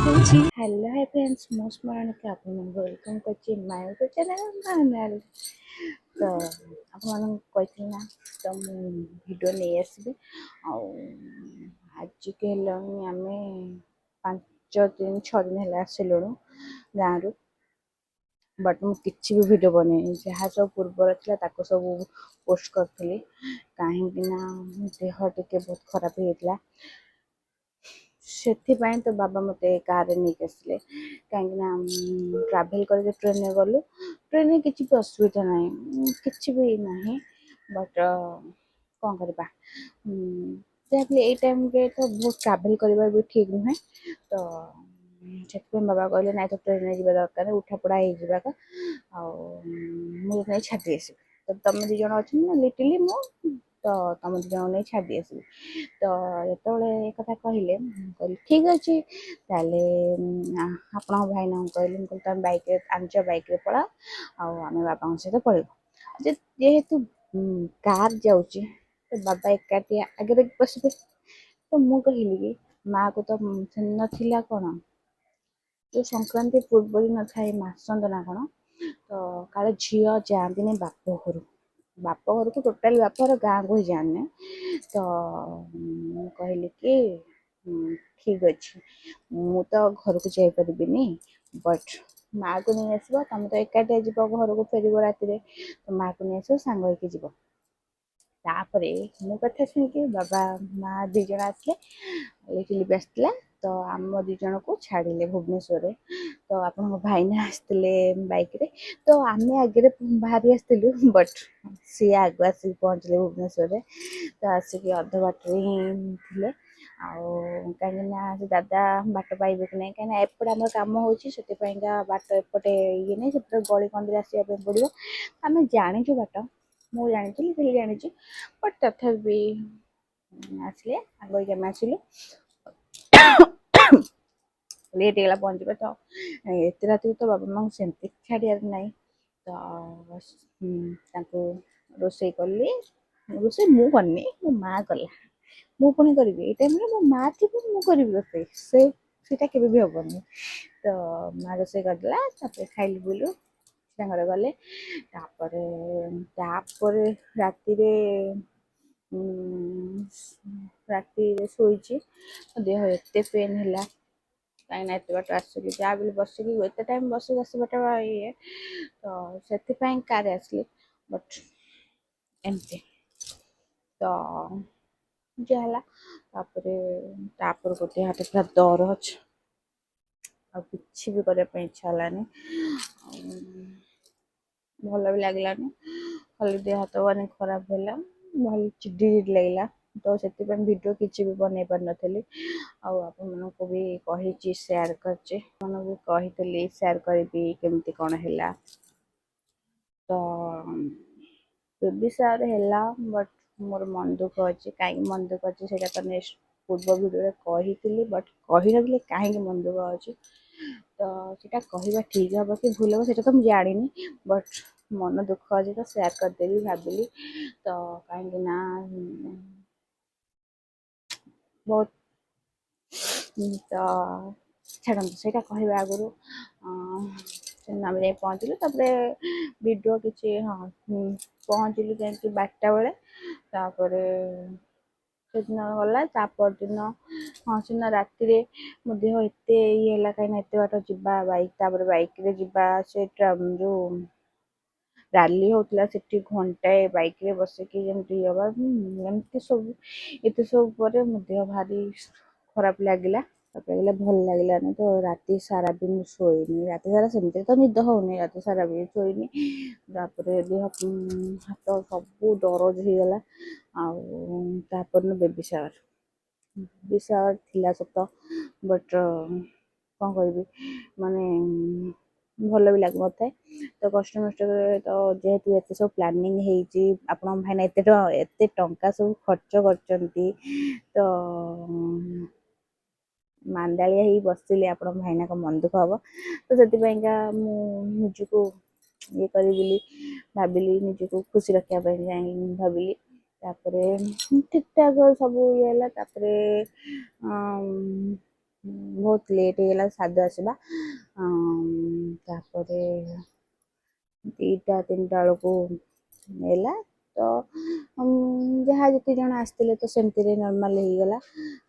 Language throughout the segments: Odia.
Hello hi friends most morning आपको वेलकम करछि माय यूट्यूब चैनल तो आपन कहथिल ना तो वीडियो नहीं आसबे आज के हेलनी आमे 5 दिन 6 दिन है आसिलुणु गाँव रु बट मु किछि भी वीडियो बने जहाँ सब पूर्वर थिला ताको सब पोस्ट करथली काहे कि ना देह टिके बहुत खराब हेतला ସେଥିପାଇଁ ତ ବାବା ମୋତେ କାରରେ ନେଇକି ଆସିଲେ କାହିଁକି ନା ଟ୍ରାଭେଲ୍ କରିକି ଟ୍ରେନ୍ରେ ଗଲୁ ଟ୍ରେନ୍ରେ କିଛି ବି ଅସୁବିଧା ନାହିଁ କିଛି ବି ନାହିଁ ବଟ୍ କ'ଣ କରିବା ଯାହାବି ଏଇ ଟାଇମ୍ରେ ତ ବହୁତ ଟ୍ରାଭେଲ୍ କରିବା ବି ଠିକ୍ ନୁହେଁ ତ ସେଥିପାଇଁ ବାବା କହିଲେ ନାଇଁ ତ ଟ୍ରେନ୍ରେ ଯିବା ଦରକାର ଉଠାପଡ଼ା ହେଇଯିବା ଆଉ ମୁଁ ନେଇ ଛାଡ଼ି ଆସିବି ତ ତମେ ଦୁଇ ଜଣ ଅଛନ୍ତି ନା ଲିଟିଲି ମୁଁ ତ ତମ ଦୁଇ ଜଣ ନେଇ ଛାଡ଼ି ଆସିବି ତ ଯେତେବେଳେ ଏ କଥା କହିଲେ କହିଲି ଠିକ୍ ଅଛି ତାହେଲେ ଆପଣଙ୍କ ଭାଇନାଙ୍କୁ କହିଲି ମୁଁ କହିଲି ତମେ ବାଇକ୍ରେ ଆଣିଛ ବାଇକ୍ରେ ପଳାଅ ଆଉ ଆମେ ବାବାଙ୍କ ସହିତ ପଳେଇବୁ ଯେହେତୁ କାର୍ ଯାଉଛି ତ ବାବା ଏକାଠି ଆଗରେ ବସିବେ ତ ମୁଁ କହିଲି କି ମାଆକୁ ତ ନଥିଲା କ'ଣ ଯେଉଁ ସଂକ୍ରାନ୍ତି ପୂର୍ବ ଦିନ ଥାଏ ମାସନ୍ତ ନା କ'ଣ ତ କାଳେ ଝିଅ ଯାଆନ୍ତିନି ବାପ ଘରକୁ ଟୋଟାଲି ବାପଘର ଗାଁକୁ ହିଁ ଯାଆନ୍ତିନି ତ ମୁଁ କହିଲି କି ଠିକ୍ ଅଛି ମୁଁ ତ ଘରକୁ ଯାଇପାରିବିନି ବଟ୍ ମାଆକୁ ନେଇ ଆସିବ ତମେ ତ ଏକାଠିଆ ଯିବ ଘରକୁ ଫେରିବ ରାତିରେ ତ ମାଆକୁ ନେଇ ଆସିବ ସାଙ୍ଗ ହେଇକି ଯିବ ତାପରେ ମୋ କଥା ଶୁଣିକି ବାବା ମାଆ ଦୁଇ ଜଣ ଆସିଲେ ଲିଟିଲି ବି ଆସିଥିଲା ତ ଆମ ଦୁଇ ଜଣକୁ ଛାଡ଼ିଲେ ଭୁବନେଶ୍ୱରରେ ତ ଆପଣଙ୍କ ଭାଇନା ଆସିଥିଲେ ବାଇକ୍ରେ ତ ଆମେ ଆଗରେ ବାହାରି ଆସିଥିଲୁ ବଟ୍ ସିଏ ଆଗ ଆସିକି ପହଞ୍ଚିଲେ ଭୁବନେଶ୍ୱରରେ ତ ଆସିକି ଅଧ ବାଟରେ ହିଁ ଥିଲେ ଆଉ କାହିଁକିନା ସେ ଦାଦା ବାଟ ପାଇବେ କି ନାହିଁ କାହିଁକିନା ଏପଟେ ଆମର କାମ ହେଉଛି ସେଥିପାଇଁକା ବାଟ ଏପଟେ ଇଏ ନାହିଁ ସେପଟେ ଗଳି କନ୍ଦିରେ ଆସିବା ପାଇଁ ପଡ଼ିବ ଆମେ ଜାଣିଛୁ ବାଟ ମୁଁ ଜାଣିଛି ଲିଟିଲି ଜାଣିଛି ବଟ୍ ତଥାପି ଆସିଲେ ଆଗ ହେଇକି ଆମେ ଆସିଲୁ ଲେଟ୍ ହେଇଗଲା ପହଞ୍ଚିବା ତ ଏତେ ରାତିରେ ତ ବାବା ମାଆଙ୍କୁ ସେମିତି ଛାଡ଼ିବାର ନାହିଁ ତ ତାଙ୍କୁ ରୋଷେଇ କଲି ରୋଷେଇ ମୁଁ କରିନି ମୋ ମାଆ କଲା ମୁଁ ପୁଣି କରିବି ଏଇ ଟାଇମ୍ରେ ମୋ ମାଆ ଥିବ ମୁଁ କରିବି ରୋଷେଇ ସେଇଟା କେବେ ବି ହବନି ତ ମାଆ ରୋଷେଇ କରିଦେଲା ତାପରେ ଖାଇଲୁ ବୁଲିଲୁ ତାଙ୍କର ଗଲେ ତାପରେ ରାତିରେ ଶୋଇଛି ମୋ ଦେହ ଏତେ ପେନ୍ ହେଲା କାହିଁକିନା ଏତେ ବାଟ ଆସିକି ଯାହା ବି ବସିକି ଏତେ ଟାଇମ୍ ବସିକି ଆସିବାଟା ଇଏ ତ ସେଥିପାଇଁ କାରରେ ଆସିଲି ବଟ୍ ଏମିତି ତ ଯାହା ହେଲା ତାପରେ ଗୋଟେ ହାତ ପୁରା ଦରଜ ଆଉ କିଛି ବି କରିବା ପାଇଁ ଇଚ୍ଛା ହେଲାନି ଭଲ ବି ଲାଗିଲାନି ଖାଲି ଦେହ ହାତ ମାନେ ଖରାପ ହେଲା ଭଲ ଚିଡ଼ି ଲାଗିଲା ତ ସେଥିପାଇଁ ଭିଡ଼ିଓ କିଛି ବି ବନେଇ ପାରିନଥିଲି ଆଉ ଆପଣମାନଙ୍କୁ ବି କହିଛି ସେୟାର କରିଛି ଆପଣଙ୍କୁ ବି କହିଥିଲି ସେୟାର କରିବି କେମିତି କ'ଣ ହେଲା ତ ବେବି ସାୱାର ହେଲା ବଟ୍ ମୋର ମନ ଦୁଃଖ ଅଛି କାହିଁକି ମନ ଦୁଃଖ ଅଛି ସେଇଟା ତ ନେକ୍ସଟ ପୂର୍ବ ଭିଡ଼ିଓରେ କହିଥିଲି ବଟ୍ କହିନଥିଲି କାହିଁକି ମନ ଦୁଃଖ ଅଛି ତ ସେଇଟା କହିବା ଠିକ୍ ହବ କି ଭୁଲ ହବ ସେଇଟା ତ ମୁଁ ଜାଣିନି ବଟ୍ ମନ ଦୁଃଖ ଅଛି ତ ସେୟାର କରିଦେବି ଭାବିଲି ତ କାହିଁକି ନା ବହୁତ ତ ଛାଡ଼ନ୍ତୁ ସେଇଟା କହିବା ଆଗରୁ ଆମେ ଯାଇ ପହଞ୍ଚିଲୁ ତାପରେ ଭିଡ଼ିଓ କିଛି ପହଞ୍ଚିଲୁ ଯାଇକି 12ଟା ବେଳେ ତାପରେ ସେଦିନ ଗଲା ତା ପରଦିନ ସେଦିନ ରାତିରେ ମୋ ଦେହ ଏତେ ଇଏ ହେଲା କାହିଁକିନା ଏତେ ବାଟ ଯିବା ବାଇକ୍ ତାପରେ ବାଇକ୍ରେ ଯିବା ସେ ଯେଉଁ ରାଲି ହେଉଥିଲା ସେଠି ଘଣ୍ଟାଏ ବାଇକ୍ରେ ବସିକି ଯେମିତି ହେବା ଏମିତି ସବୁ ଏତେ ସବୁ ପରେ ମୋ ଦେହ ଭାରି ଖରାପ ଲାଗିଲା ଲାଗିଲା ଭଲ ଲାଗିଲାନି ତ ରାତି ସାରା ବି ମୁଁ ଶୋଇନି ରାତି ସାରା ସେମିତି ତ ନିଦ ହେଉନି ରାତି ସାରା ବି ଶୋଇନି ତାପରେ ଦେହ ହାତ ସବୁ ଦରଜ ହେଇଗଲା ଆଉ ତାପରଦିନ ବେବି ସାୱାର ଥିଲା ସତ ବଟ୍ କ'ଣ କହିବି ମାନେ ଭଲ ବି ଲାଗୁନଥାଏ ତ କଷ୍ଟମଷ୍ଟ ତ ଯେହେତୁ ଏତେ ସବୁ ପ୍ଲାନିଂ ହେଇଛି ଆପଣଙ୍କ ଭାଇନା ଏତେ ଟଙ୍କା ସବୁ ଖର୍ଚ୍ଚ କରିଛନ୍ତି ତ ମାନ୍ଦାଳିଆ ହେଇ ବସିଲେ ଆପଣଙ୍କ ଭାଇନାଙ୍କ ମନ ଦୁଃଖ ହବ ତ ସେଥିପାଇଁକା ମୁଁ ନିଜକୁ ଇଏ କରିବି ବୋଲି ଭାବିଲି ନିଜକୁ ଖୁସି ରଖିବା ପାଇଁ ଭାବିଲି ତାପରେ ଠିକ୍ ଠାକ୍ ସବୁ ଇଏ ହେଲା ତାପରେ बहुत लेट ହେଇଗଲା ସାଦ ଆସିବା। ତାପରେ 2ଟା 3ଟା ବେଳକୁ ହେଲା ତ ଯାହା ଯେତିକି ଜଣ ଆସିଥିଲେ ତ ସେମିତିରେ ନର୍ମାଲ ହେଇଗଲା।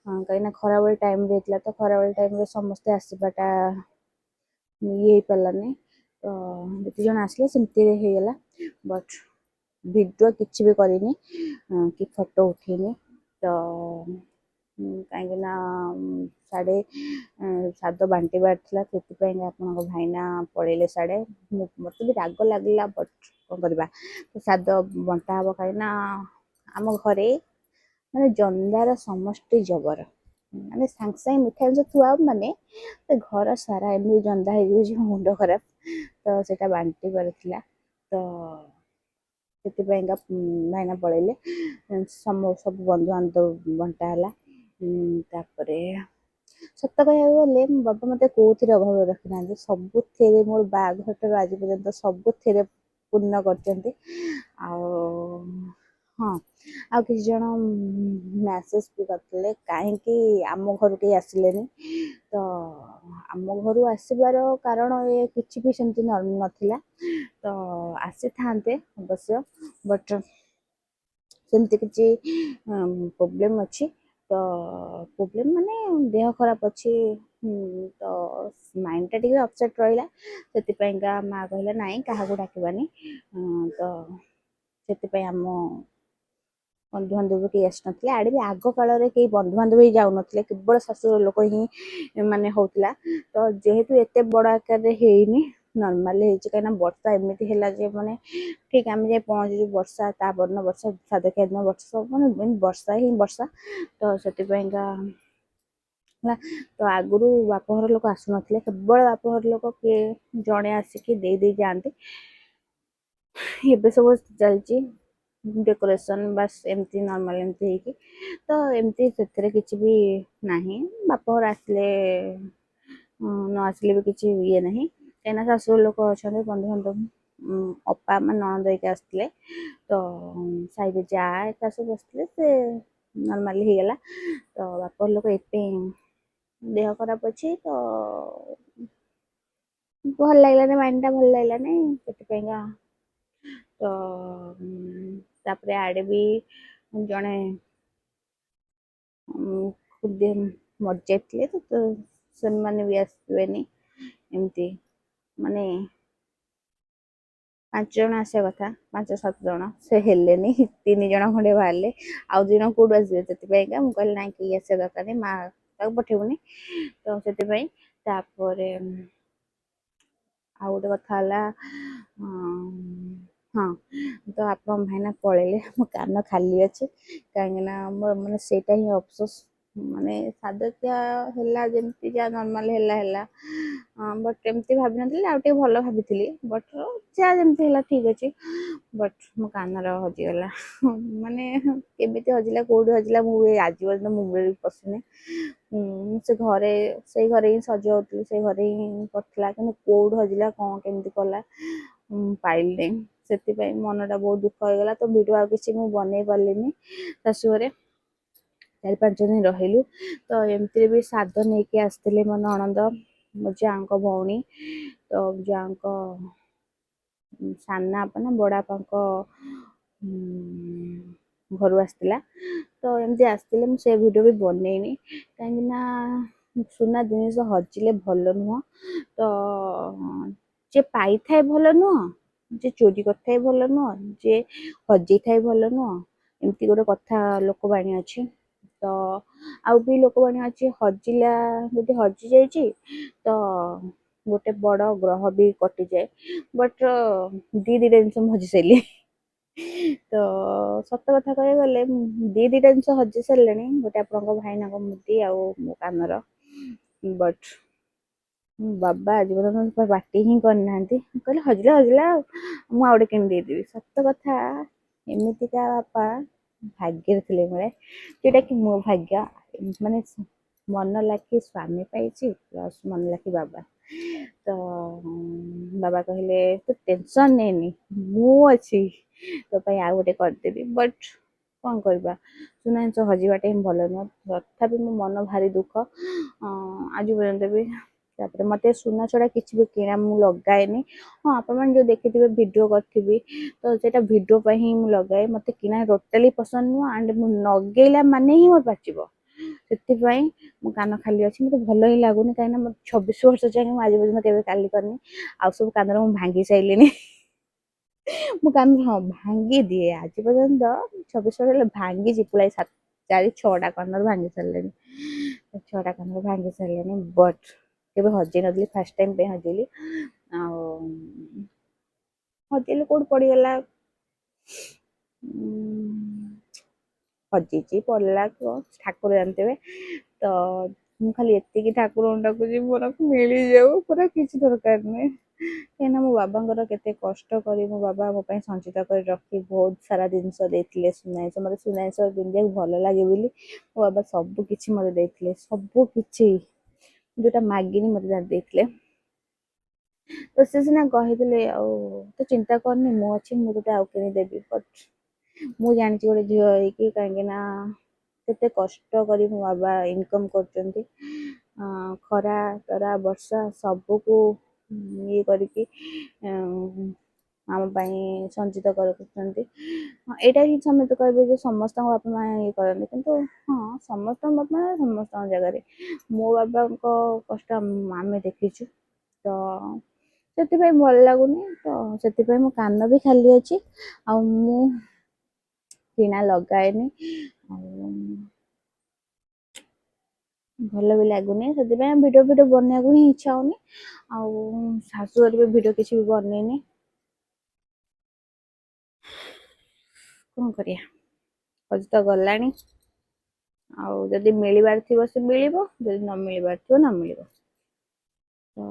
କାହିଁକିନା ଖରାବେଳେ ଟାଇମ୍ରେ ହେଇଥିଲା ତ ଖରାବେଳେ ଟାଇମ୍ରେ ସମସ୍ତେ ଆସିବାଟା ଇଏ ହେଇପାରିଲାନି ତ ଯେତିକି ଜଣ ଆସିଲେ ସେମିତିରେ ହେଇଗଲା। ବଟ୍ ଭିଡ଼ିଓ କିଛି ବି କରିନି କି ଫଟୋ ଉଠେଇନି ତ କାହିଁକି ନା ସାଡ଼େ ସାଦ ବାଣ୍ଟିବାର ଥିଲା ସେଥିପାଇଁ ଆପଣଙ୍କ ଭାଇନା ପଳେଇଲେ ସାଡ଼େ। ମୋତେ ବି ରାଗ ଲାଗିଲା ବଟ୍ କ'ଣ କରିବା ସାଦ ବଣ୍ଟା ହବ କାହିଁକି ନା ଆମ ଘରେ ମାନେ ଜନ୍ଦାର ସମଷ୍ଟି ଜବର ମାନେ ସାଙ୍ଗେ ସାଙ୍ଗେ ମିଠା ଜିନିଷ ଥୁଆ ହବ ମାନେ ସେ ଘର ସାରା ଏମିତି ଜନ୍ଦା ହେଇଯିବ ଯେ ମୁଣ୍ଡ ଖରାପ ତ ସେଇଟା ବାଣ୍ଟିବାର ଥିଲା ତ ସେଥିପାଇଁକା ଭାଇନା ପଳେଇଲେ ସବୁ ବନ୍ଧୁବାନ୍ଧବ ବଣ୍ଟା ହେଲା। ତାପରେ ସତ କହିବାକୁ ଗଲେ ମୋ ବାବା ମୋତେ କୋଉଥିରେ ଅଭାବ ରଖିନାହାନ୍ତି ସବୁଥିରେ ମୋର ବାହାଘରଠାରୁ ଆଜି ପର୍ଯ୍ୟନ୍ତ ସବୁଥିରେ ପୂର୍ଣ୍ଣ କରିଛନ୍ତି। ଆଉ ହଁ ଆଉ କିଛି ଜଣ ମ୍ୟାସେଜ ବି କରିଥିଲେ କାହିଁକି ଆମ ଘରୁ କେହି ଆସିଲେନି ତ ଆମ ଘରୁ ଆସିବାର କାରଣ ଏ କିଛି ବି ସେମିତି ନଥିଲା ତ ଆସିଥାନ୍ତେ ଅବଶ୍ୟ ବଟ୍ ସେମିତି କିଛି ପ୍ରୋବ୍ଲେମ୍ ଅଛି ତ ପ୍ରୋବ୍ଲେମ୍ ମାନେ ଦେହ ଖରାପ ଅଛି ତ ମାଇଣ୍ଡଟା ଟିକେ ଅପସେଟ୍ ରହିଲା ସେଥିପାଇଁକା ମା କହିଲା ନାଇଁ କାହାକୁ ଡାକିବାନି ତ ସେଥିପାଇଁ ଆମ ବନ୍ଧୁବାନ୍ଧବ କେହି ଆସିନଥିଲେ ଆଡ଼େ ବି ଆଗ କାଳରେ କେହି ବନ୍ଧୁବାନ୍ଧବ ହିଁ ଯାଉନଥିଲେ କେବଳ ଶାଶୁଘର ଲୋକ ହିଁ ମାନେ ହଉଥିଲା ତ ଯେହେତୁ ଏତେ ବଡ଼ ଆକାରରେ ହେଇନି ନର୍ମାଲି ହେଇଛି କାହିଁକିନା ବର୍ଷା ଏମିତି ହେଲା ଯେ ମାନେ ଠିକ୍ ଆମେ ଯାଇ ପହଞ୍ଚିଛୁ ବର୍ଷା ତା ପରଦିନ ବର୍ଷା ସାଦଖିଆ ଦିନ ବର୍ଷା ମାନେ ବର୍ଷା ହିଁ ବର୍ଷା ତ ସେଥିପାଇଁକା ହେଲା ତ ଆଗରୁ ବାପଘର ଲୋକ ଆସୁନଥିଲେ କେବଳ ବାପଘର ଲୋକ କିଏ ଜଣେ ଆସିକି ଦେଇ ଯାଆନ୍ତି ଏବେ ସବୁ ଚାଲିଛି ଡେକୋରେସନ୍ ବାସ୍ ଏମିତି ନର୍ମାଲ ଏମିତି ହେଇକି ତ ଏମିତି ସେଥିରେ କିଛି ବି ନାହିଁ ବାପଘର ଆସିଲେ ନ ଆସିଲେ ବି କିଛି ଇଏ ନାହିଁ କାହିଁକିନା ଶାଶୁଘର ଲୋକ ଅଛନ୍ତି ବନ୍ଧୁବାନ୍ଧବ ଅପା ମାନେ ନଣନ୍ଦ ହେଇକି ଆସିଥିଲେ ତ ସାଇରେ ଯା ଏକା ସବୁ ବସିଥିଲେ ସେ ନର୍ମାଲି ହେଇଗଲା ତ ବାପଘର ଲୋକ ଏତେ ଦେହ ଖରାପ ଅଛି ତ ଭଲ ଲାଗିଲାନି ମାଇଣ୍ଡଟା ଭଲ ଲାଗିଲାନି ସେଥିପାଇଁକା ତ ତାପରେ ଆଡ଼େ ବି ଜଣେ ଖୁଦି ମରିଯାଇଥିଲେ ତ ସେମାନେ ବି ଆସିବେନି ଏମିତି ମାନେ 5 ଜଣ ଆସିବା କଥା 5-7 ଜଣ ସେ ହେଲେନି 3 ଜଣ ଖଣ୍ଡେ ବାହାରିଲେ ଆଉ 2 ଜଣ କୋଉଠୁ ଆସିବେ ସେଥିପାଇଁକା ମୁଁ କହିଲି ନାଇଁ କେହି ଆସିବା ଦରକାର ନାହିଁ ମା ତାକୁ ପଠେଇବୁନି ତ ସେଥିପାଇଁ ତାପରେ ଆଉ ଗୋଟେ କଥା ହେଲା ହଁ ତ ଆପଣ ଭାଇନା ପଳେଇଲେ ମୋ କାନ ଖାଲି ଅଛି କାହିଁକିନା ମୋର ମାନେ ସେଇଟା ହିଁ ଅଫସୋସ ମାନେ ସାଦଖିଆ ହେଲା ଯେମିତି ଯାହା ନର୍ମାଲ ହେଲା ବଟ୍ ଏମିତି ଭାବିନଥିଲି ଆଉ ଟିକେ ଭଲ ଭାବିଥିଲି ବଟ୍ ଯାହା ଯେମିତି ହେଲା ଠିକ୍ ଅଛି ବଟ୍ ମୋ କାନର ହଜିଗଲା ମାନେ କେମିତି ହଜିଲା କୋଉଠି ହଜିଲା ମୁଁ ଆଜି ପର୍ଯ୍ୟନ୍ତ ମୁଣ୍ଡରେ ବି ପଶୁନି ମୁଁ ସେଇ ଘରେ ହିଁ ସଜ ହଉଥିଲି ସେଇ ଘରେ ହିଁ ପଡ଼ିଥିଲା କିନ୍ତୁ କୋଉଠି ହଜିଲା କଣ କେମିତି କଲା ପାଇଲିନି ସେଥିପାଇଁ ମନଟା ବହୁତ ଦୁଃଖ ହେଇଗଲା ତ ଭିଡ଼ିଓ ଆଉ କିଛି ମୁଁ ବନେଇ ପାରିଲିନି ଶାଶୁଘରେ 4-5 ଦିନ ରହିଲୁ ତ ଏମିତିରେ ବି ସାଦ ନେଇକି ଆସିଥିଲେ ମୋ ନଣନ୍ଦ ମୋ ଯାଙ୍କ ଭଉଣୀ ତ ଯାଙ୍କ ସାନ ବାପା ନା ବଡ଼ ବାପାଙ୍କ ଘରୁ ଆସିଥିଲା ତ ଏମିତି ଆସିଥିଲେ ମୁଁ ସେ ଭିଡ଼ିଓ ବି ବନେଇନି କାହିଁକି ନା ସୁନା ଜିନିଷ ହଜିଲେ ଭଲ ନୁହଁ ତ ଯିଏ ପାଇଥାଏ ଭଲ ନୁହଁ ଯିଏ ଚୋରି କରିଥାଏ ଭଲ ନୁହଁ ଯିଏ ହଜେଇଥାଏ ଭଲ ନୁହଁ ଏମିତି ଗୋଟେ କଥା ଲୋକବାଣୀ ଅଛି ତ ଆଉ ବି ଲୋକବାଣୀ ଅଛି ହଜିଲା ଯଦି ହଜି ଯାଇଛି ତ ଗୋଟେ ବଡ଼ ଗ୍ରହ ବି କଟିଯାଏ ବଟ୍ ଦିଟା ଜିନିଷ ମୁଁ ହଜି ସାରିଲିଣି ତ ସତ କଥା କହିବାକୁ ଗଲେ ଦିଟା ଜିନିଷ ହଜି ସାରିଲେଣି ଗୋଟେ ଆପଣଙ୍କ ଭାଇନାଙ୍କ ମୁଦି ଆଉ ମୋ କାନର ବଟ୍ ବାବା ଆଜି ପର୍ଯ୍ୟନ୍ତ ପାଟି ହିଁ କରିନାହାନ୍ତି କହିଲେ ହଜିଲା ଆଉ ମୁଁ ଆଉ ଗୋଟେ କିଣି ଦେଇଦେବି ସତ କଥା ଏମିତିକା ବାପା ଭାଗ୍ୟରେ ଥିଲେ ମିଳେ ଯୋଉଟା କି ମୋ ଭାଗ୍ୟ ମାନେ ମନ ଲାଖି ସ୍ୱାମୀ ପାଇଛି ପ୍ଲସ୍ ମନ ଲାଖି ବାବା ତ ବାବା କହିଲେ ତୁ ଟେନସନ୍ ନେନି ମୁଁ ଅଛି ତୋ ପାଇଁ ଆଉ ଗୋଟେ କରିଦେବି ବଟ୍ କ'ଣ କରିବା ସୁନା ଜିନିଷ ହଜିବାଟା ହିଁ ଭଲ ନୁହଁ। ତଥାପି ମୋ ମନ ଭାରି ଦୁଃଖ ଆଜି ପର୍ଯ୍ୟନ୍ତ ବି। ତାପରେ ମୋତେ ସୁନା ଛଡ଼ା କିଛି ବି କିଣା ମୁଁ ଲଗାଏନି। ହଁ ଆପଣମାନେ ଯେଉଁ ଦେଖିଥିବେ ଭିଡ଼ିଓ କରିଥିବି ତ ସେଇଟା ଭିଡ଼ିଓ ପାଇଁ ହିଁ ମୁଁ ଲଗାଏ। ମୋତେ କିଣା ଟୋଟାଲି ପସନ୍ଦ ନୁହଁ ଆଣ୍ଡ ମୁଁ ଲଗେଇଲା ମାନେ ହିଁ ମୋର ପାଚିବ। ସେଥିପାଇଁ ମୋ କାନ ଖାଲି ଅଛି। ମୋତେ ଭଲ ହିଁ ଲାଗୁନି କାହିଁକିନା ମୋର 26 ବର୍ଷ ଯାଏଁ ମୁଁ ଆଜି ପର୍ଯ୍ୟନ୍ତ କେବେ କାଲି କରିନି। ଆଉ ସବୁ କାନରେ ମୁଁ ଭାଙ୍ଗି ସାରିଲିଣି। ମୁଁ କାନ ହଁ ଭାଙ୍ଗି ଦିଏ ଆଜି ପର୍ଯ୍ୟନ୍ତ 26 ବର୍ଷ ହେଲେ ଭାଙ୍ଗିଛି ପୁଳାଏ 4-6ଟା କାନରୁ ଭାଙ୍ଗି ସାରିଲେଣି। 6ଟା କାନରୁ ଭାଙ୍ଗି ସାରିଲେଣି ବଟ୍ କେବେ ହଜେଇ ନଥିଲି ଫାଷ୍ଟ ଟାଇମ୍ ପାଇଁ ହଜେଇଲି। ଆଉ ହଜେଇଲି କୋଉଠି ପଡ଼ିଗଲା ହଜିଛି ପଡ଼ିଲା ଠାକୁର ଜାଣିଥିବେ। ତ ମୁଁ ଖାଲି ଏତିକି ଠାକୁରଙ୍କୁ ଡାକୁଛି ମୋର ମିଳିଯାଉ, ପୁରା କିଛି ଦରକାର ନାହିଁ। କାହିଁକିନା ମୋ ବାବାଙ୍କର କେତେ କଷ୍ଟ କରି ମୋ ବାବା ମୋ ପାଇଁ ସଞ୍ଚିତ କରି ରଖି ବହୁତ ସାରା ଜିନିଷ ଦେଇଥିଲେ। ସୁନା ଜିନିଷ ମୋତେ ସୁନା ଜିନିଷ ପିନ୍ଧିବାକୁ ଭଲ ଲାଗେ ବୋଲି ମୋ ବାବା ସବୁ କିଛି ମୋତେ ଦେଇଥିଲେ। ସବୁ କିଛି ଯୋଉଟା ମାଗିନି ମୋତେ ଦେଇଥିଲେ। ତ ସେ ସିନା କହିଥିଲେ ଆଉ ତୁ ଚିନ୍ତା କରନି ମୁଁ ଅଛି, ମୁଁ ତୋତେ ଆଉ କିଣିଦେବି। ବଟ୍ ମୁଁ ଜାଣିଛି ଗୋଟେ ଝିଅ ହେଇକି କାହିଁକି ନା କେତେ କଷ୍ଟ କରି ମୋ ବାବା ଇନକମ୍ କରୁଛନ୍ତି। ଖରା ତରା ବର୍ଷା ସବୁକୁ ଇଏ କରିକି ଆମ ପାଇଁ ସଞ୍ଚିତ କରୁଛନ୍ତି। ଏଇଟା ହିଁ ସମସ୍ତେ କହିବେ ଯେ ସମସ୍ତଙ୍କ ବାପା ମା ଇଏ କରନ୍ତି, କିନ୍ତୁ ହଁ ସମସ୍ତଙ୍କ ବାପା ମା ସମସ୍ତଙ୍କ ଜାଗାରେ। ମୋ ବାବାଙ୍କ କଷ୍ଟ ଆମେ ଦେଖିଛୁ ତ ସେଥିପାଇଁ ଭଲ ଲାଗୁନି। ତ ସେଥିପାଇଁ ମୋ କାନ ବି ଖାଲି ଅଛି ଆଉ ମୁଁ କିଣା ଲଗାଏନି। ଆଉ ଭଲ ବି ଲାଗୁନି, ସେଥିପାଇଁ ଭିଡ଼ିଓ ବନେଇବାକୁ ହିଁ ଇଚ୍ଛା ହଉନି। ଆଉ ଶାଶୁଘରେ ବି ଭିଡ଼ିଓ କିଛି ବି ବନେଇନି। କ'ଣ କରିବା, ହଜି ତ ଗଲାଣି। ଆଉ ଯଦି ମିଳିବାର ଥିବ ସେ ମିଳିବ, ଯଦି ନ ମିଳିବାର ଥିବ ନ ମିଳିବ। ତ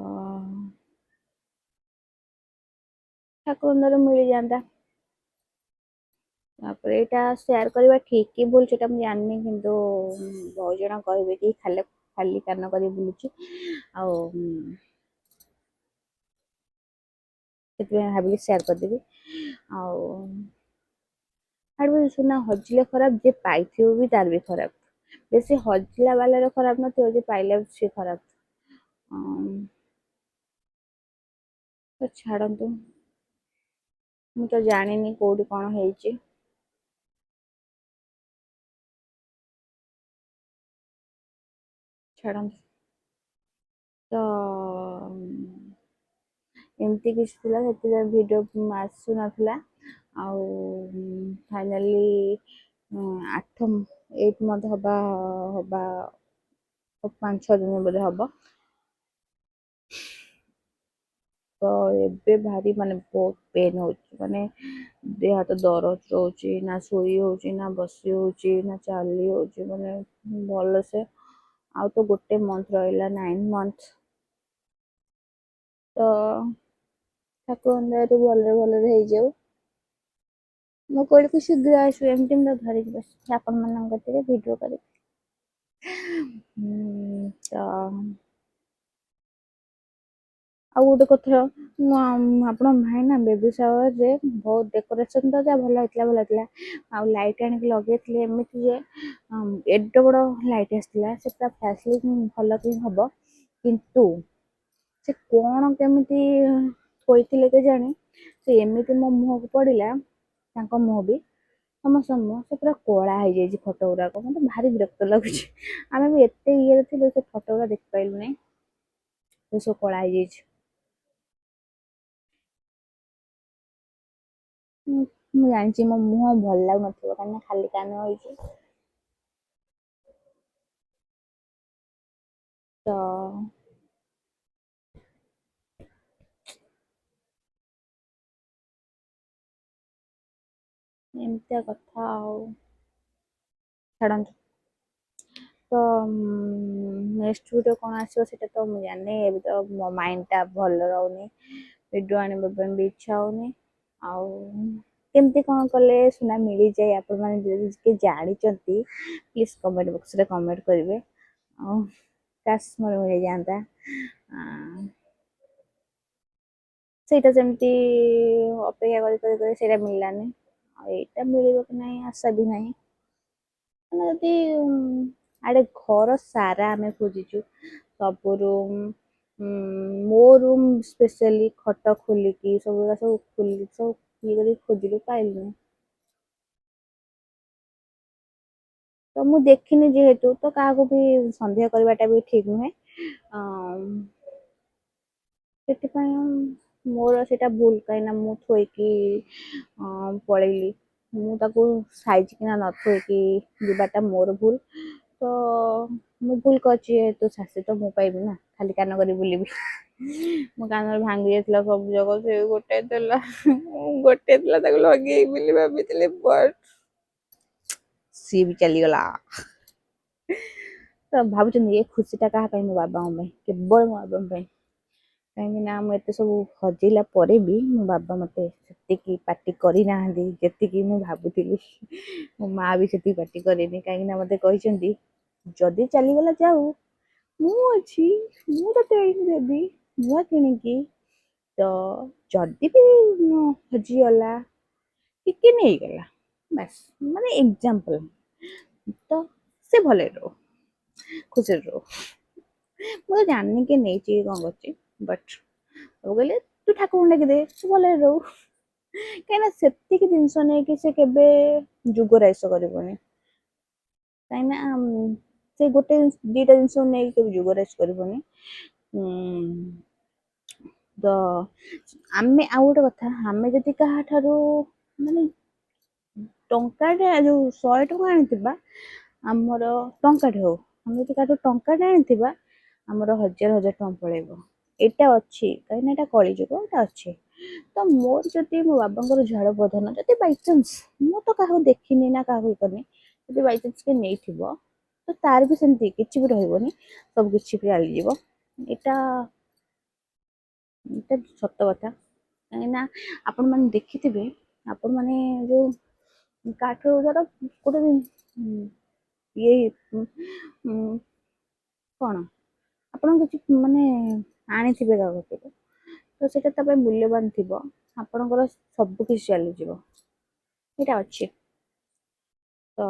ଠାକୁରଙ୍କ ଦୟାରୁ ମିଳିଯାଆନ୍ତା। ତାପରେ ଏଇଟା ସେୟାର କରିବା ଠିକ୍ କି ଭୁଲ ସେଇଟା ମୁଁ ଜାଣିନି, କିନ୍ତୁ ବହୁତ ଜଣ କହିବେ କି ଖାଲି କାନ କରି ବୁଲୁଛି। ଆଉ ସେଥିପାଇଁ ଭାବିଲି ସେୟାର କରିଦେବି। ଆଉ ସୁନା ହଜିଲେ ଖରାପ, ଯିଏ ପାଇଥିବ ବି ତାର ବି ଖରାପ। ବେଶୀ ହଜିଲା ବାଲାର ଖରାପ ନଥିବ, ଯିଏ ପାଇଲା ସିଏ ଖରାପ। ତ ଛାଡ଼ନ୍ତୁ, ମୁଁ ତ ଜାଣିନି କୋଉଠି କ'ଣ ହେଇଛି। ଛାଡ଼ନ୍ତୁ। ତ ଏମିତି କିଛି ଥିଲା, ସେଥିପାଇଁ ଭିଡ଼ିଓ ଆସୁନଥିଲା। ଆଉ ଫାଇନାଲି 8 ମନ୍ଥ ହବା 5-6 ଦିନ ବୋଧେ ହବ। ତ ଏବେ ଭାରି ମାନେ ବହୁତ ପେନ୍ ହଉଛି, ମାନେ ଦେହ ହାତ ଦରଜ ରହୁଛି, ନା ଶୋଇ ହଉଛି, ନା ବସି ହଉଛି, ନା ଚାଲି ହଉଛି ମାନେ ଭଲସେ। ଆଉ ତ ଗୋଟେ ମନ୍ଥ ରହିଲା 9 ମନ୍ଥ। ତ ଠାକୁରଙ୍କ ଦୟାରୁ ଭଲରେ ହେଇଯାଉ। ମୋ କୋଳକୁ ଶୀଘ୍ର ଆସିବ, ଏମିତି ମୁଁ ଧରିକି ବସିଛି ଆପଣମାନଙ୍କ କତିରେ ଭିଡ଼ିଓ କରିବି। ତ ଆଉ ଗୋଟେ କଥା, ମୁଁ ଆପଣଙ୍କ ଭାଇ ନା ବେବି ସାୱାରରେ ବହୁତ ଡେକୋରେସନ୍ ତ ଯାହା ଭଲ ହେଇଥିଲା। ଆଉ ଲାଇଟ୍ ଆଣିକି ଲଗେଇଥିଲେ ଏମିତି ଯେ ଏଡ଼େ ବଡ଼ ଲାଇଟ୍ ଆସିଥିଲା, ସେ ପୁରା ଫ୍ଲାସ୍ ଭଲ କି ହବ। କିନ୍ତୁ ସେ କ'ଣ କେମିତି ଥୋଇଥିଲେ କେଜାଣି, ସେ ଏମିତି ମୋ ମୁହଁକୁ ପଡ଼ିଲା, ତାଙ୍କ ମୁହଁ ବି ସମସ୍ତଙ୍କ ମୁହଁ ସେ ପୁରା କଳା ହେଇଯାଇଛି ଫଟୋ ଗୁଡ଼ାକ। ମୋତେ ଭାରି ବିରକ୍ତ ଲାଗୁଛି। ଆମେ ବି ଏତେ ଇଏରେ ଥିଲୁ, ସେ ଫଟୋ ଗୁଡ଼ା ଦେଖିପାରିଲୁ ନାହିଁ, ସେ ସବୁ କଳା ହେଇଯାଇଛି। ମୁଁ ଜାଣିଛି ମୋ ମୁହଁ ଭଲ ଲାଗୁନଥିବ କାହିଁକିନା ଖାଲି କାନ ହେଇଛି। ତ ଏମିତିଆ କଥା ଆଉ। ଛାଡ଼ନ୍ତୁ। ତ ନେକ୍ସଟ ଭିଡ଼ିଓ କ'ଣ ଆସିବ ସେଇଟା ତ ମୁଁ ଜାଣିନି। ଏବେ ତ ମୋ ମାଇଣ୍ଡଟା ଭଲ ରହୁନି, ଭିଡ଼ିଓ ଆଣିବା ପାଇଁ ବି ଇଚ୍ଛା ହଉନି। ଆଉ କେମିତି କ'ଣ କଲେ ସୁନା ମିଳିଯାଏ, ଆପଣମାନେ ଯଦି କିଏ ଜାଣିଛନ୍ତି ପ୍ଲିଜ୍ କମେଣ୍ଟ ବକ୍ସରେ କମେଣ୍ଟ କରିବେ। ଆଉ କାଶ ମୋର ମିଳିଯାଆନ୍ତା। ସେଇଟା ସେମିତି ଅପେକ୍ଷା କରି ସେଇଟା ମିଳିଲାନି। ଆଉ ଏଇଟା ମିଳିବ କି ନାହିଁ ଆଶା ବି ନାହିଁ। ମାନେ ଯଦି ଆଡେ ଘର ସାରା ଆମେ ଖୋଜିଛୁ, ସବୁ ରୁମ୍, ମୋ ରୁମ୍ ସ୍ପେଶିଆଲି ଖଟ ଖୋଲିକି ସବୁ ଖୋଲିକି ସବୁ ଇଏ କରିକି ଖୋଜିଲୁ, ପାଇଲୁନି। ତ ମୁଁ ଦେଖିନି ଯେହେତୁ, ତ କାହାକୁ ବି ସନ୍ଦେହ କରିବାଟା ବି ଠିକ ନୁହେଁ। ସେଥିପାଇଁ ମୋର ସେଇଟା ଭୁଲ, କାହିଁକିନା ମୁଁ ଥୋଇକି ପଳେଇଲି। ମୁଁ ତାକୁ ସାଇଜ କିନା ନ ଥୋଇକି ଯିବାଟା ମୋର ଭୁଲ। ତ ମୁଁ ଭୁଲ କରିଛି ଯେହେତୁ ଶାସ୍ତି ତ ମୁଁ ପାଇବି ନା, ଖାଲି କାନ କରି ବୁଲିବି। ମୋ କାନରେ ଭାଙ୍ଗି ଯାଇଥିଲା ସବୁ ଯାକ, ସେ ଗୋଟେ ଥିଲା, ଗୋଟେ ଥିଲା ତାକୁ ଲଗେଇବି ବୋଲି ଭାବିଥିଲି, ବଟ୍ ସିଏ ବି ଚାଲିଗଲା। ତ ଭାବୁଛନ୍ତି ଏ ଖୁସିଟା କାହା ପାଇଁ? ମୋ ବାବାଙ୍କ ପାଇଁ, କେବଳ ମୋ ବାବାଙ୍କ ପାଇଁ। କାହିଁକି ନା ମୁଁ ଏତେ ସବୁ ହଜେଇଲା ପରେ ବି ମୋ ବାବା ମତେ ସେତିକି ପାଟି କରିନାହାନ୍ତି ଯେତିକି ମୁଁ ଭାବୁଥିଲି। ମୋ ମା ବି ସେତିକି ପାଟି କରିନି, କାହିଁକି ନା ମତେ କହିଛନ୍ତି ଯଦି ଚାଲିଗଲା ଯାଉ, ମୁଁ ଅଛି, ମୁଁ ତତେ ଏଇଠି ଦେବି ନୂଆ କିଣିକି। ତ ଯଦି ବି ହଜିଗଲା ଟିକେ ନେଇଗଲା, ବାସ୍ ମାନେ ଏକ୍ଜାମ୍ପଲ, ତ ସେ ଭଲରେ ରହୁ, ଖୁସିରେ ରହୁ। ମୁଁ ତ ଜାଣିନି କିଏ ନେଇଛି କି କଣ କରୁଛି, ବଟ୍ ସବୁ କହିଲେ ତୁ ଠାକୁରଙ୍କୁ ଡାକି ଦେ, ତୁ ଭଲରେ ରହୁ। କାହିଁକିନା ସେତିକି ଜିନିଷ ନେଇକି ସେ କେବେ ଯୁଗ ରାଇସ କରିବନି। କାହିଁକିନା ସେ ଗୋଟେ ଦିଟା ଜିନିଷ ନେଇକି କେବେ ଯୁଗ ରାଇଜ କରିବନି। ଉଁ ତ ଆମେ ଆଉ ଗୋଟେ କଥା, ଆମେ ଯଦି କାହାଠାରୁ ମାନେ ଟଙ୍କାଟେ ଯୋଉ 100 ଟଙ୍କା ଆଣିଥିବା, ଆମର ଟଙ୍କାଟେ ହଉ, ଆମେ ଯଦି କାହାଠୁ ଟଙ୍କାଟେ ଆଣିଥିବା, ଆମର ହଜାର ହଜାର ଟଙ୍କା ପଳେଇବ। ଏଇଟା ଅଛି, କାହିଁକିନା ଏଇଟା କଳିଯୁଗ, ଏଇଟା ଅଛି। ତ ମୋର ଯଦି ମୋ ବାବାଙ୍କର ଝାଳ ବଦନ, ଯଦି ବାଇଚାନ୍ସ ମୁଁ ତ କାହାକୁ ଦେଖିନି ନା କାହାକୁ ଇଏ କରିନି, ଯଦି ବାଇଚାନ୍ସ କିଏ ନେଇଥିବ, ତ ତାର ବି ସେମିତି କିଛି ବି ରହିବନି, ସବୁ କିଛି ବି ଚାଲିଯିବ। ଏଇଟା ଏଇଟା ସତ କଥା। କାହିଁକି ନା ଆପଣ ମାନେ ଦେଖିଥିବେ, ଆପଣ ମାନେ ଯୋଉ କାଠରୁ ଧର ଗୋଟେ ଇଏ କଣ ଆପଣ କିଛି ମାନେ ଆଣିଥିବେ କାଗଜରୁ, ତ ସେଇଟା ତା ପାଇଁ ମୂଲ୍ୟବାନ ଥିବ, ଆପଣଙ୍କର ସବୁ କିଛି ଚାଲିଯିବ। ଏଇଟା ଅଛି। ତ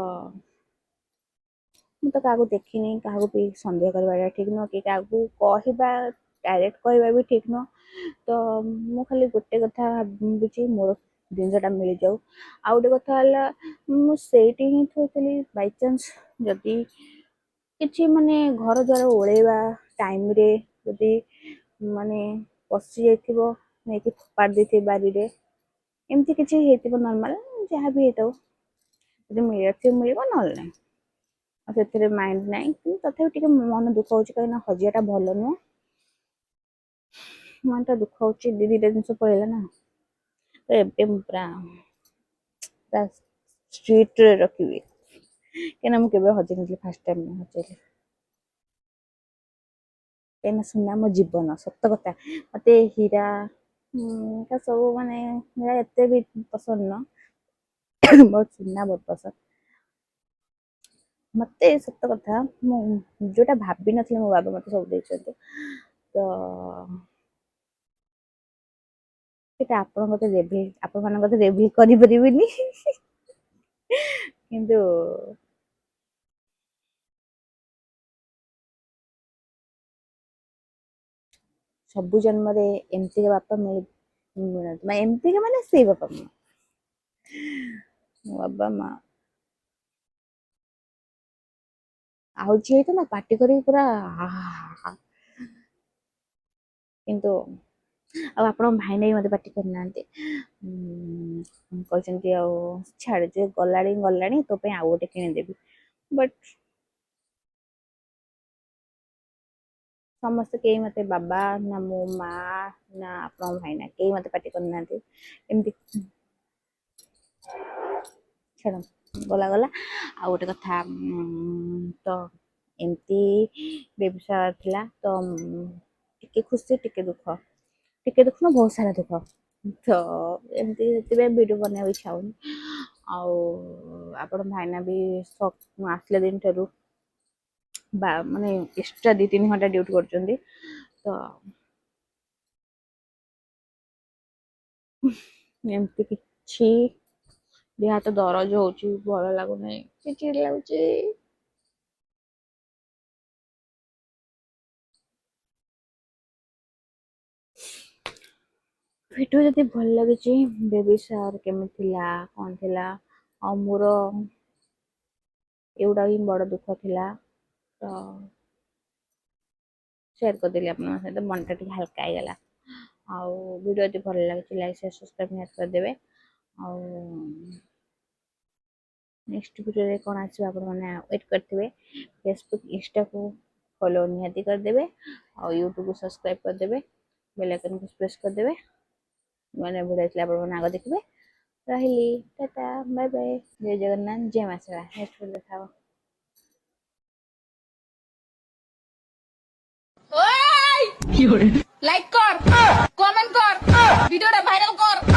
ମୁଁ ତ କାହାକୁ ଦେଖିନି, କାହାକୁ ବି ସନ୍ଦେହ କରିବାଟା ଠିକ ନୁହଁ, କି କାହାକୁ କହିବା ଡାଇରେକ୍ଟ କହିବା ବି ଠିକ ନୁହଁ। ତ ମୁଁ ଖାଲି ଗୋଟେ କଥା ଭାବୁଛି, ମୋର ଜିନିଷ ଟା ମିଳିଯାଉ। ଆଉ ଗୋଟେ କଥା ହେଲା, ମୁଁ ସେଇଠି ହିଁ ଥୋଇଥିଲି, ବାଇଚାନ୍ସ ଯଦି କିଛି ମାନେ ଘର ଦ୍ୱାର ଓଳେଇବା ଟାଇମରେ ଯଦି ମାନେ ପଶି ଯାଇଥିବ, ନେଇକି ଫୋପାଡ଼ି ଦେଇଥିବି ବାରିରେ, ଏମିତି କିଛି ହେଇଥିବ ନର୍ମାଲ, ଯାହା ବି ହେଇଥାଉ, ଯଦି ମିଳିବାର ଥିବ ମିଳିବ, ନହେଲେ ନାହିଁ। ଆଉ ସେଥିରେ ମାଇଣ୍ଡ ନାହିଁ, କିନ୍ତୁ ତଥାପି ଟିକେ ମନ ଦୁଃଖ ହଉଛି, କାହିଁକିନା ହଜିବାଟା ଭଲ ନୁହଁ। ମନଟା ଦୁଃଖ ହଉଛି, ଦି ଦିଟା ଜିନିଷ ପଳେଇଲା ନା। ତ ଏବେ ମୁଁ ପୁରା ଷ୍ଟ୍ରିକ୍ଟରେ ରଖିବି, କାହିଁକିନା ମୁଁ କେବେ ହଜେଇ ନଥିଲି, ଫାଷ୍ଟ ଟାଇମ୍ ହଜେଇଲି। କାହିଁକିନା ସୁନା ମୋ ଜୀବନ, ସତ କଥା। ମତେ ହୀରା ସବୁ ମାନେ ହୀରା ଏତେ ବି ପସନ୍ଦ ନୁହଁ, ବହୁତ ସୁନା ବହୁତ ପସନ୍ଦ। ମତେ ସତ କଥା, ମୁଁ ଯୋଉଟା ଭାବିନଥିଲି ମୋ ବାବା ମତେ ସବୁ ଦେଇଛନ୍ତି। ତ ସେଇଟା ଆପଣଙ୍କ କତିରେ ରିଭିଲ୍, ଆପଣମାନଙ୍କ କତିରେ ରିଭିଲ୍ କରିପାରିବିନି। କିନ୍ତୁ ସବୁ ଜନ୍ମରେ ଏମିତିକା ବାପା ମିଳନ୍ତି, ମାନେ ଏମିତିକା ମାନେ ସେଇ ବାପା ମା। ମୋ ବାବା ମା ଆଉ ଯିଏ ହେଇଥାନ୍ତା ପାଟି କରିକି ପୁରା କିନ୍ତୁ ଆଉ ଆପଣଙ୍କ ଭାଇନା ବି ମତେ ପାଟି କରିନାହାନ୍ତି। କହିଛନ୍ତି ଆଉ ଛାଡ, ଯେ ଗଲାଣି ଗଲାଣି, ତୋ ପାଇଁ ଆଉ ଗୋଟେ କିଣିଦେବି। ବଟ୍ ସମସ୍ତେ କେହି ମତେ ବାବା, ନା ମୋ ମା, ନା ଆପଣଙ୍କ ଭାଇନା, କେହି ମତେ ପାଟି କରିନାହାନ୍ତି। ଏମିତି ଛାଡ଼, ଗଲା ଗଲା। ଆଉ ଗୋଟେ କଥା, ତ ଏମିତି ବ୍ୟବସାୟ ଥିଲା, ତ ଟିକେ ଖୁସି ଟିକେ ଦୁଃଖ, ଟିକେ ଦୁଃଖ ନୁହଁ, ବହୁତ ସାରା ଦୁଃଖ। ତ ଏମିତି ସେଥିପାଇଁ ଭିଡିଓ ବନେଇବାକୁ ଇଚ୍ଛା ହଉନି। ଆଉ ଆପଣ ଭାଇନା ବି ମୁଁ ଆସିଲା ଦିନ ଠାରୁ ମାନେ ଏକ୍ସଟ୍ରା 2-3 ଘଣ୍ଟା ଡ୍ୟୁଟି କରୁଛନ୍ତି। ତ ଏମିତି କିଛି ଦେହ ହାତ ଦରଜ ହଉଛି, ଭଲ ଲାଗୁନାହିଁ, ଚିଡଚିଡ ଲାଗୁଛି। ଭିଡିଓ ଯଦି ଭଲ ଲାଗୁଛି, ବେବି ସାର୍ କେମିତି ଥିଲା, କଣ ଥିଲା, ଆଉ ମୋର ଏଗୁଡା ହିଁ ବଡ ଦୁଃଖ ଥିଲା, ତ ସେୟାର କରିଦେଲି ଆପଣଙ୍କ ସହିତ, ମନଟା ଟିକେ ହାଲକା ହେଇଗଲା। ଆଉ ଭିଡିଓ ଯଦି ଭଲ ଲାଗୁଛି ଲାଇକ୍ ସେୟାର ସବସ୍କ୍ରାଇବ ନିହାତି କରିଦେବେ। ଆଉ ନେକ୍ସଟ ଭିଡ଼ିଓରେ କ'ଣ ଆସିବ ଆପଣମାନେ ୱେଟ୍ କରିଥିବେ। ଫେସବୁକ୍ ଇନଷ୍ଟାକୁ ଫଲୋ ନିହାତି କରିଦେବେ, ଆଉ ୟୁଟ୍ୟୁବକୁ ସବସ୍କ୍ରାଇବ କରିଦେବେ, ବେଲ୍ ଆଇକନକୁ ପ୍ରେସ୍ କରିଦେବେ। ନୂଆ ନୂଆ ଭିଡ଼ିଓ ଆସିଲେ ଆପଣମାନେ ଆଗ ଦେଖିବେ। ରହିଲି, ଟାଟା, ବାଏ ବାଏ, ଜୟ ଜଗନ୍ନାଥ, ଜୟ ମା ଶାରଳା। ନେକ୍ସଟ ଭିଡ଼ିଓ ଦେଖା ହବ। লাইক কর, কমেন্ট কর, ভিডিওটা ভাইরাল কর।